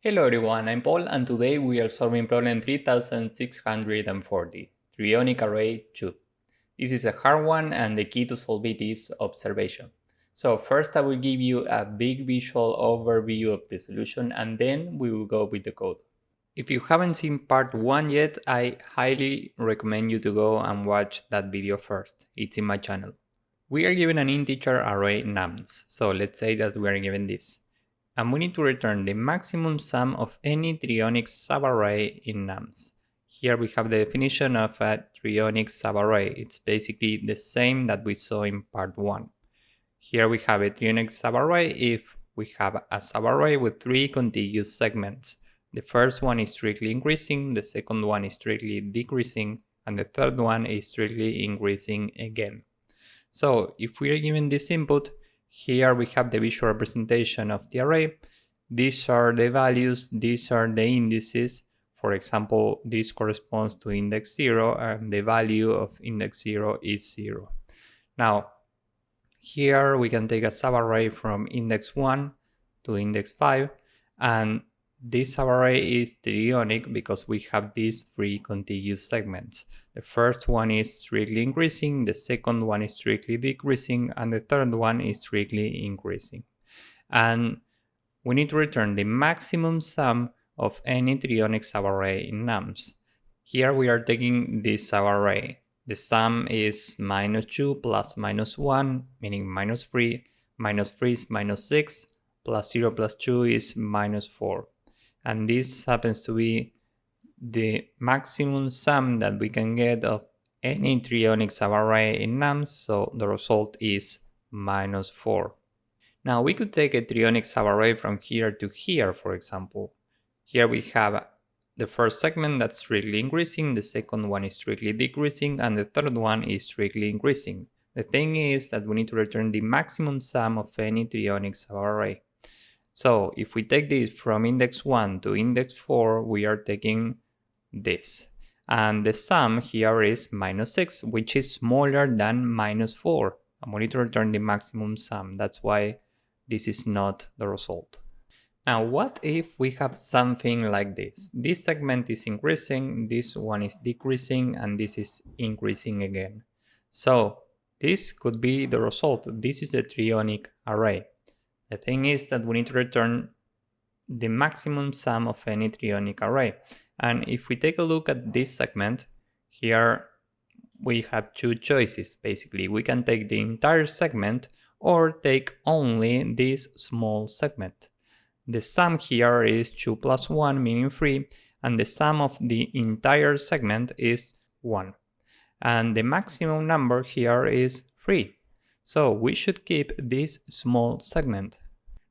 Hello everyone, I'm Paul and today we are solving problem 3640, Trionic array 2. This is a hard one and the key to solve it is observation. So first I will give you a big visual overview of the solution and then we will go with the code. If you haven't seen part 1 yet, I highly recommend you to go and watch that video first. It's in my channel. We are given an integer array nums, so let's say that we are given this. And we need to return the maximum sum of any Trionic subarray in nums. Here we have the definition of a Trionic subarray. It's basically the same that we saw in part 1. Here we have a Trionic subarray if we have a subarray with 3 contiguous segments. The first one is strictly increasing, the second one is strictly decreasing, and the third one is strictly increasing again. So if we are given this input, here we have the visual representation of the array. These are the values, these are the indices. For example, this corresponds to index 0 and the value of index 0 is 0. Now, here we can take a subarray from index 1 to index 5 and this subarray is Trionic because we have these 3 contiguous segments. The first one is strictly increasing, the second one is strictly decreasing, and the third one is strictly increasing. And we need to return the maximum sum of any Trionic subarray in nums. Here we are taking this subarray. The sum is -2 plus -1, meaning -3, -3 is -6, plus 0 plus 2 is -4. And this happens to be the maximum sum that we can get of any Trionic subarray in nums, so the result is -4. Now we could take a Trionic subarray from here to here, for example. Here we have the first segment that's strictly increasing, the second one is strictly decreasing, and the third one is strictly increasing. The thing is that we need to return the maximum sum of any Trionic subarray. So if we take this from index 1 to index 4, we are taking this. And the sum here is -6, which is smaller than -4. And we need to return the maximum sum. That's why this is not the result. Now, what if we have something like this? This segment is increasing, this one is decreasing, and this is increasing again. So this could be the result. This is the Trionic array. The thing is that we need to return the maximum sum of any Trionic array. And if we take a look at this segment, here we have 2 choices basically. We can take the entire segment or take only this small segment. The sum here is 2 plus 1, meaning 3, and the sum of the entire segment is 1. And the maximum number here is 3. So we should keep this small segment.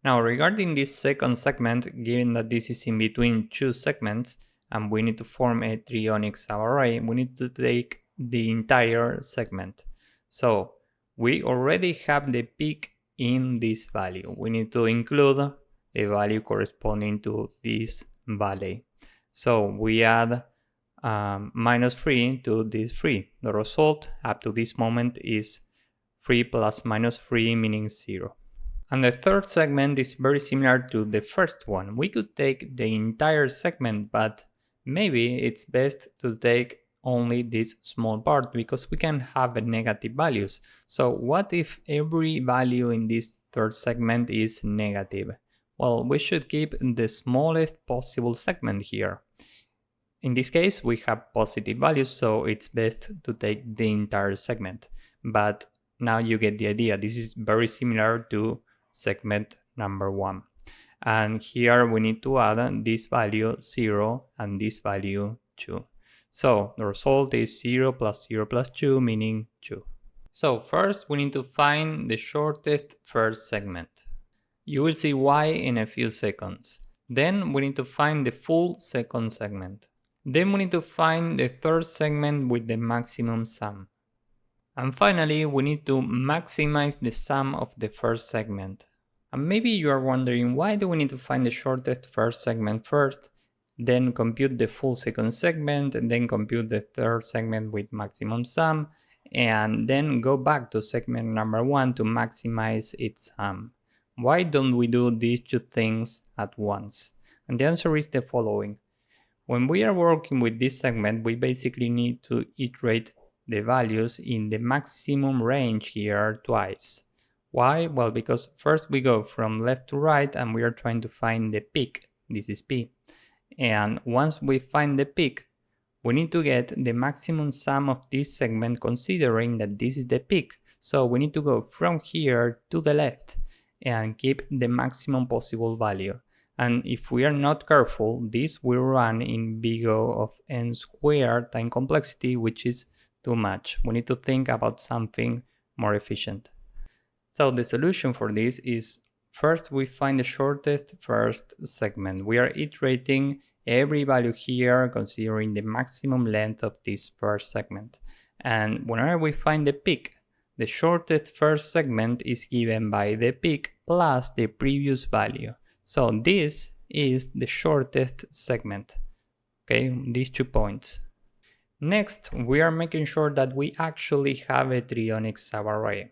Now regarding this second segment, given that this is in between 2 segments and we need to form a Trionic subarray, we need to take the entire segment. So we already have the peak in this value. We need to include the value corresponding to this valley. So we add -3 to this 3. The result up to this moment is 3 plus -3, meaning 0. And the third segment is very similar to the first one. We could take the entire segment, but maybe it's best to take only this small part because we can have negative values. So what if every value in this third segment is negative? Well, we should keep the smallest possible segment here. In this case, we have positive values, so it's best to take the entire segment. But now you get the idea. This is very similar to segment number 1. And here we need to add this value 0 and this value 2. So the result is 0 plus 0 plus 2, meaning 2. So first we need to find the shortest first segment. You will see why in a few seconds. Then we need to find the full second segment. Then we need to find the third segment with the maximum sum. And finally, we need to maximize the sum of the first segment. And maybe you are wondering, why do we need to find the shortest first segment first, then compute the full second segment, and then compute the third segment with maximum sum, and then go back to segment number 1 to maximize its sum? Why don't we do these 2 things at once? And the answer is the following. When we are working with this segment, we basically need to iterate the values in the maximum range here twice. Why? Well, because first we go from left to right and we are trying to find the peak. This is P. And once we find the peak, we need to get the maximum sum of this segment considering that this is the peak. So we need to go from here to the left and keep the maximum possible value. And if we are not careful, this will run in big O of n squared time complexity, which is too much. We need to think about something more efficient. So the solution for this is first we find the shortest first segment. We are iterating every value here considering the maximum length of this first segment. And whenever we find the peak, the shortest first segment is given by the peak plus the previous value. So this is the shortest segment, okay, these 2 points. Next, we are making sure that we actually have a Trionic subarray.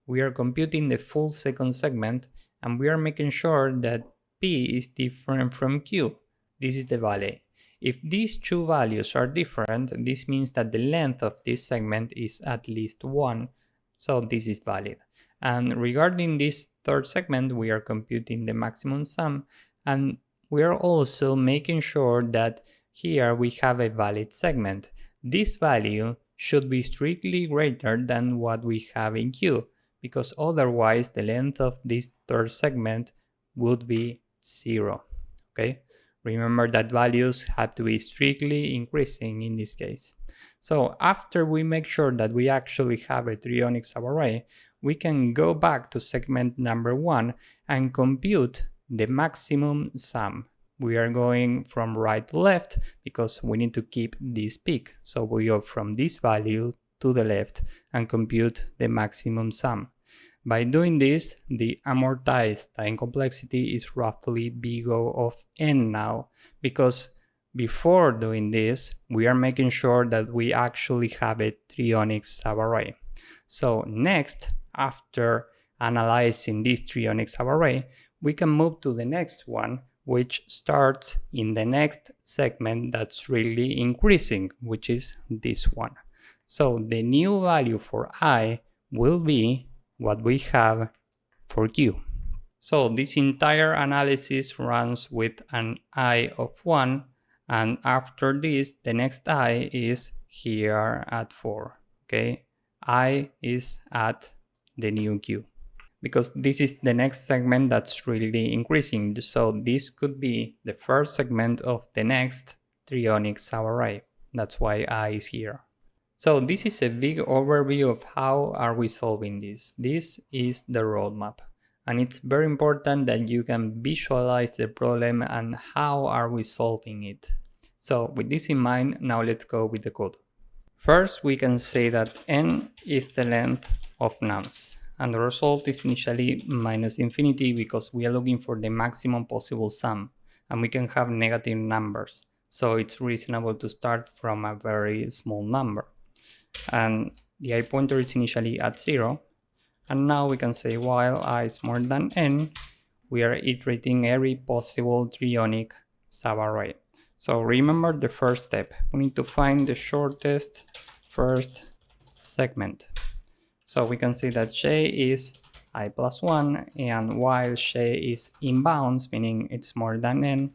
We are computing the full second segment and we are making sure that P is different from Q. This is the value. If these two values are different, this means that the length of this segment is at least 1, so this is valid. And regarding this third segment, we are computing the maximum sum and we are also making sure that here we have a valid segment. This value should be strictly greater than what we have in Q, because otherwise the length of this third segment would be 0, okay? Remember that values have to be strictly increasing in this case. So after we make sure that we actually have a Trionic subarray, we can go back to segment number 1 and compute the maximum sum. We are going from right to left because we need to keep this peak. So we go from this value to the left and compute the maximum sum. By doing this, the amortized time complexity is roughly big O of n now, because before doing this, we are making sure that we actually have a Trionic subarray. So next, after analyzing this Trionic subarray, we can move to the next one, which starts in the next segment that's really increasing, which is this one. So the new value for I will be what we have for Q. So this entire analysis runs with an I of 1, and after this, the next I is here at 4, okay? I is at the new Q, because this is the next segment that's really increasing. So this could be the first segment of the next Trionic subarray. That's why I is here. So this is a big overview of how are we solving this. This is the roadmap. And it's very important that you can visualize the problem and how are we solving it. So with this in mind, now let's go with the code. First, we can say that n is the length of nums. And the result is initially minus infinity because we are looking for the maximum possible sum. And we can have negative numbers. So it's reasonable to start from a very small number. And the I pointer is initially at 0. And now we can say while I is more than n, we are iterating every possible Trionic subarray. So remember the first step. We need to find the shortest first segment. So we can say that j is I plus 1, and while j is in bounds, meaning it's more than n,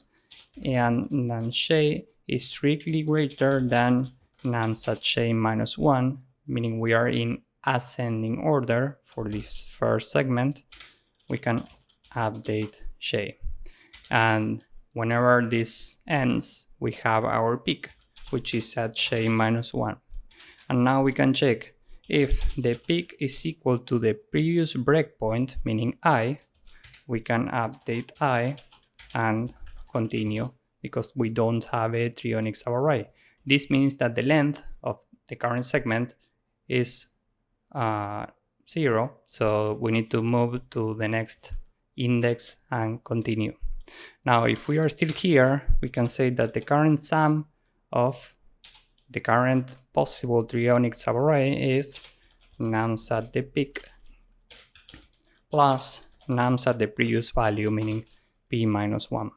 and num j is strictly greater than nums at j minus 1, meaning we are in ascending order for this first segment, we can update j. And whenever this ends, we have our peak, which is at j minus 1. And now we can check if the peak is equal to the previous breakpoint, meaning I, we can update I and continue because we don't have a Trionic subarray. This means that the length of the current segment is 0, so we need to move to the next index and continue. Now, if we are still here, we can say that the current sum of the current possible Trionic subarray is nums at the peak plus nums at the previous value, meaning p minus 1.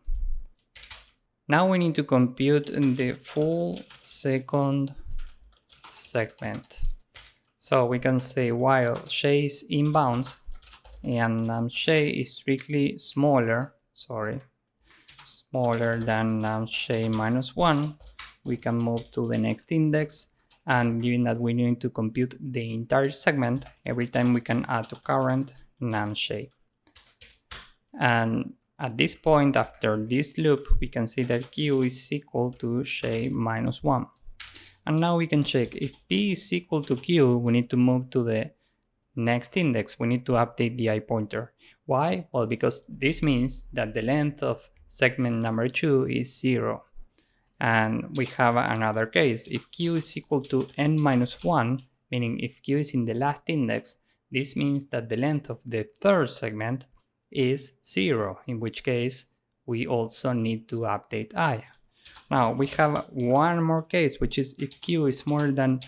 Now we need to compute the full second segment. So we can say while J is inbounds and J is strictly smaller than J minus 1, we can move to the next index, and given that we need to compute the entire segment, every time we can add to current num_j. And at this point, after this loop, we can see that q is equal to j minus 1. And now we can check if p is equal to q, we need to move to the next index. We need to update the I pointer. Why? Well, because this means that the length of segment number 2 is 0. And we have another case. If q is equal to n minus 1, meaning if q is in the last index, this means that the length of the third segment is 0, in which case we also need to update I. Now we have one more case, which is if q is more than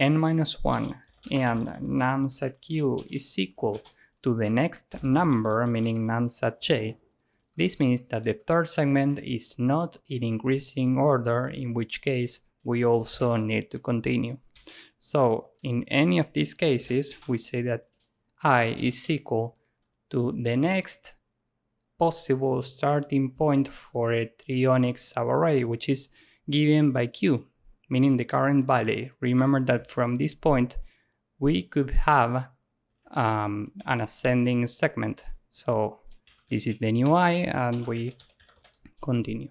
n minus 1 and num set q is equal to the next number, meaning num set j. This means that the third segment is not in increasing order, in which case we also need to continue. So in any of these cases, we say that I is equal to the next possible starting point for a Trionic subarray, which is given by q, meaning the current value. Remember that from this point, we could have an ascending segment. So this is the new I, and we continue.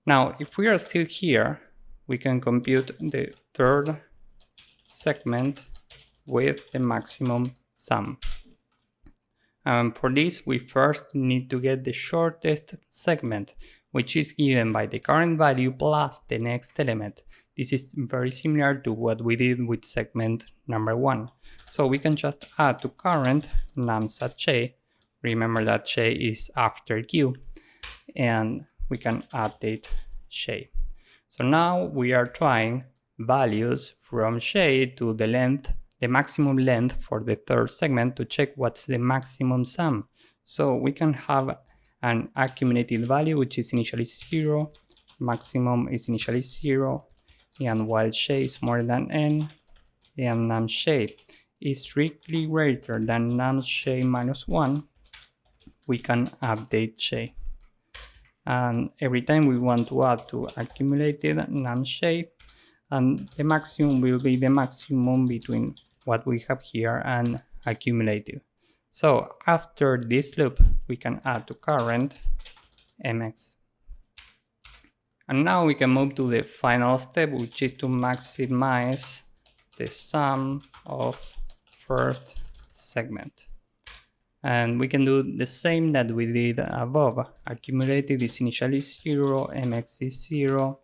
Now, if we are still here, we can compute the third segment with the maximum sum. For this, we first need to get the shortest segment, which is given by the current value plus the next element. This is very similar to what we did with segment number 1. So we can just add to current num set j. Remember that j is after q, and we can update j. So now we are trying values from j to the length, the maximum length for the third segment, to check what's the maximum sum. So we can have an accumulated value which is initially 0, maximum is initially 0, and while j is more than n and num_j is strictly greater than num_j minus 1, we can update j. And every time we want to add to accumulated num_j, and the maximum will be the maximum between what we have here and accumulated. So after this loop, we can add to current mx. And now we can move to the final step, which is to maximize the sum of first segment. And we can do the same that we did above. Accumulated is initially 0, mx is 0.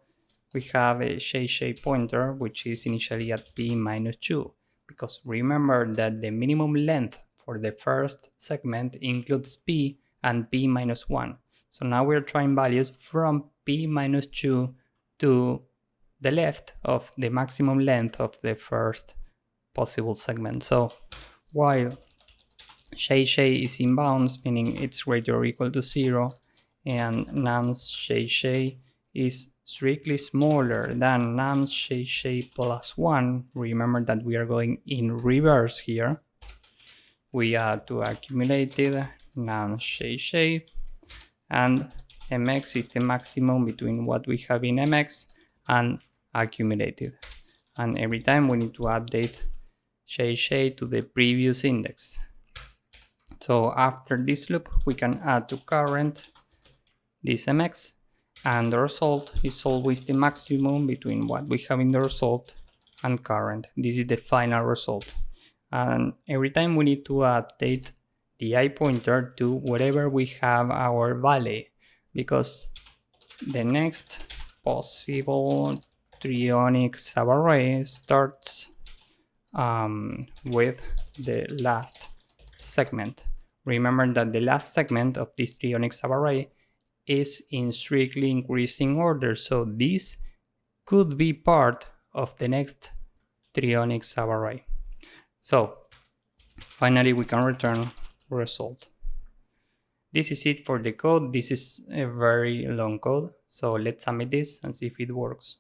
We have a jj pointer, which is initially at p minus 2. Because remember that the minimum length for the first segment includes p and p minus 1. So now we're trying values from p minus 2 to the left of the maximum length of the first possible segment. So while jj is inbounds, meaning it's greater or equal to 0, and nums_jj is strictly smaller than nums_jj plus 1. Remember that we are going in reverse here. We add to accumulated nums_jj, and mx is the maximum between what we have in mx and accumulated. And every time we need to update jj to the previous index. So after this loop, we can add to current this mx, and the result is always the maximum between what we have in the result and current. This is the final result. And every time we need to update the I pointer to wherever we have our valley, because the next possible Trionic subarray starts with the last segment. Remember that the last segment of this Trionic subarray is in strictly increasing order, so this could be part of the next Trionic subarray. So finally we can return result. This is it for the code. This is a very long code. So let's submit this and see if it works.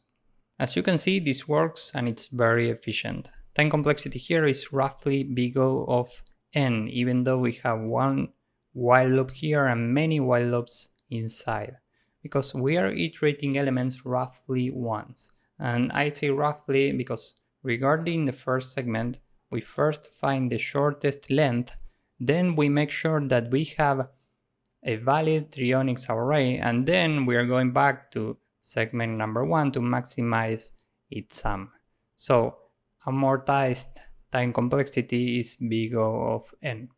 As you can see, this works and it's very efficient. Time complexity here is roughly big O of n, even though we have one while loop here and many while loops inside, because we are iterating elements roughly once. And I say roughly because regarding the first segment, we first find the shortest length, then we make sure that we have a valid Trionic array, and then we are going back to segment number 1 to maximize its sum. So amortized time complexity is big O of n.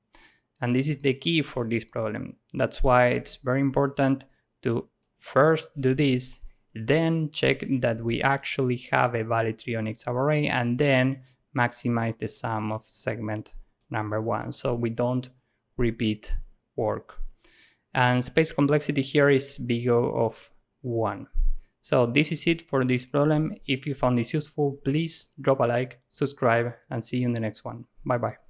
And this is the key for this problem. That's why it's very important to first do this, then check that we actually have a valid Trionic array, and then maximize the sum of segment number 1 so we don't repeat work. And space complexity here is big O of 1. So this is it for this problem. If you found this useful, please drop a like, subscribe, and see you in the next one. Bye bye.